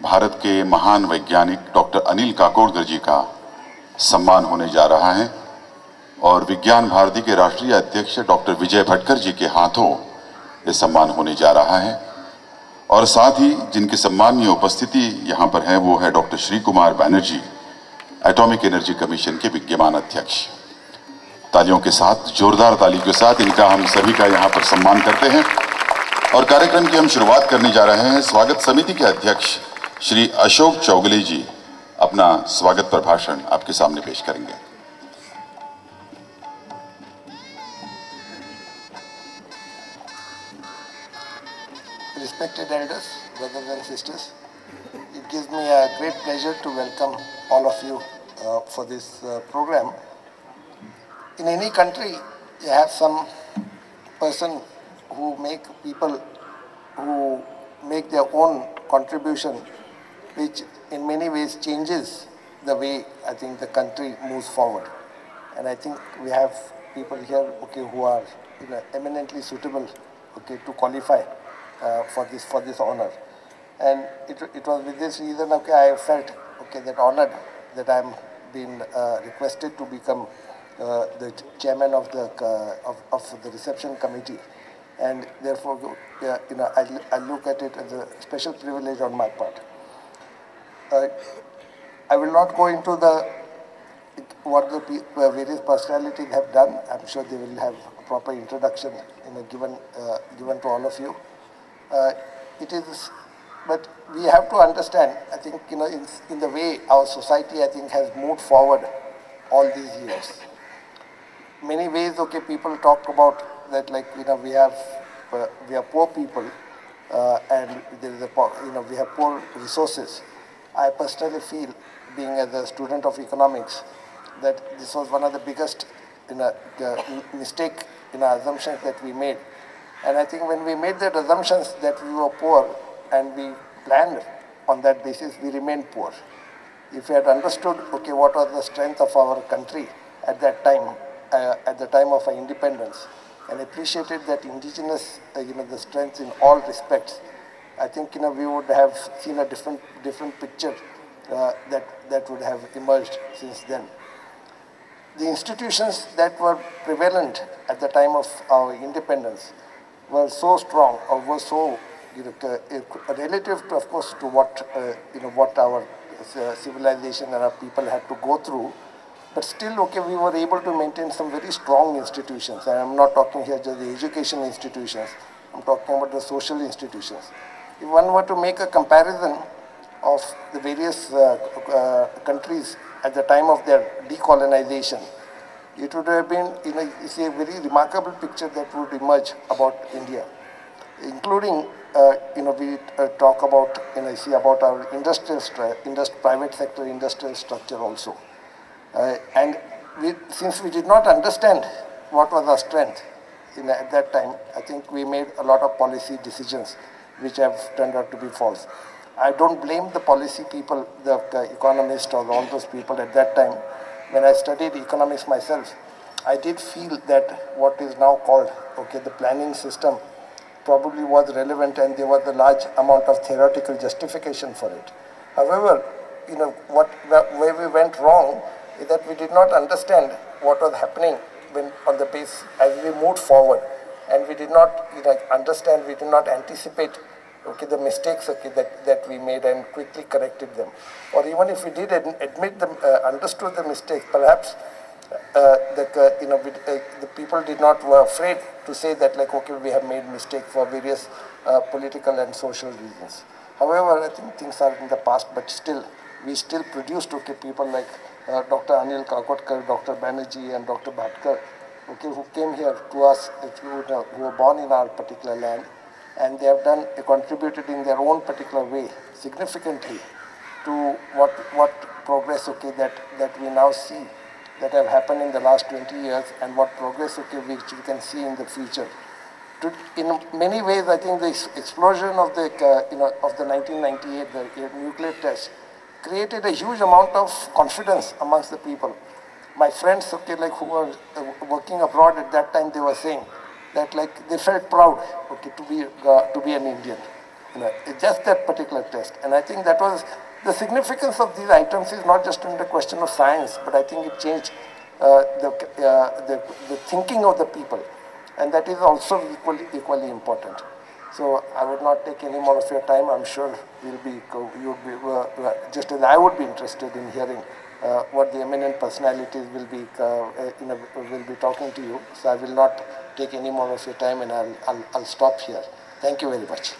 भारत के महान वैज्ञानिक डॉक्टर अनिल काकोडकर जी का सम्मान होने जा रहा है और विज्ञान भारती के राष्ट्रीय अध्यक्ष डॉक्टर विजय भटकर जी के हाथों ये सम्मान होने जा रहा है। और साथ ही जिनकी सम्मानीय उपस्थिति यहाँ पर है वो है doctor Shrikumar Banerjee, atomic energy commission के विद्यमान अध्यक्ष। तालियों के साथ, जोरदार तालियों के साथ इनका हम सभी का यहाँ पर सम्मान करते हैं और कार्यक्रम की हम शुरुआत करने जा रहे हैं। स्वागत समिति के अध्यक्ष श्री अशोक चौगुले जी अपना स्वागत पर भाषण आपके सामने पेश करेंगे। Respected elders, brothers and sisters, it gives me a great pleasure to welcome all of you for this program. In any country, you have some person who make people who make their own contribution, which in many ways changes the way I think the country moves forward. And I think we have people here, okay, who are eminently suitable, okay, to qualify for this honor. And it was with this reason, okay, I felt, okay, that honored that I'm being requested to become the chairman of the reception committee. And therefore, I look at it as a special privilege on my part. I will not go into what the various personalities have done. I'm sure they will have a proper introduction given to all of you. But we have to understand, I think, in the way our society, I think, has moved forward all these years. Many ways, okay, people talk about that, like, we are poor people, and there is we have poor resources. I personally feel, being as a student of economics, that this was one of the biggest mistake in our assumptions that we made. And I think when we made that assumptions that we were poor and we planned on that basis, we remained poor. If we had understood, okay, what was the strength of our country at that time, at the time of our independence, and appreciated that indigenous, the strength in all respects, I think, we would have seen a different picture that would have emerged since then. The institutions that were prevalent at the time of our independence were so strong, or were so relative to, of course, to what what our civilization and our people had to go through. But still, okay, we were able to maintain some very strong institutions. And I'm not talking here just the education institutions. I'm talking about the social institutions. If one were to make a comparison of the various countries at the time of their decolonization, it would have been, you see, a very remarkable picture that would emerge about India, including, we talk about, see about our private sector industrial structure also. And since we did not understand what was our strength at that time, I think we made a lot of policy decisions which have turned out to be false. I don't blame the policy people, the economists or all those people at that time. When I studied economics myself, I did feel that what is now called, okay, the planning system probably was relevant, and there was a large amount of theoretical justification for it. However, where we went wrong is that we did not understand what was happening on the base as we moved forward, and we did not understand, we did not anticipate, okay, the mistakes, okay, that we made and quickly corrected them. Or even if we did admit them, understood the mistakes, perhaps the people were afraid to say that, like, okay, we have made mistakes for various political and social reasons. However, I think things are in the past, but still, we still produced, okay, people like Dr. Anl Kakodkar, Dr. Banerjee, and Dr. Bhatkar, okay, who came here to us, who were born in our particular land, and they have contributed in their own particular way significantly to what progress, okay, that we now see that have happened in the last 20 years, and what progress, okay, which we can see in the future. In many ways, I think the explosion of the of the 1998 the nuclear test created a huge amount of confidence amongst the people. My friends, okay, like, who were working abroad at that time, they were saying that, like, they felt proud, okay, to be an Indian. just that particular test. And I think that was the significance of these items is not just in the question of science, but I think it changed the thinking of the people, and that is also equally important. So I would not take any more of your time. I'm sure just as I would be interested in hearing what the eminent personalities will be talking to you. So I will not take any more of your time, and I'll stop here. Thank you very much.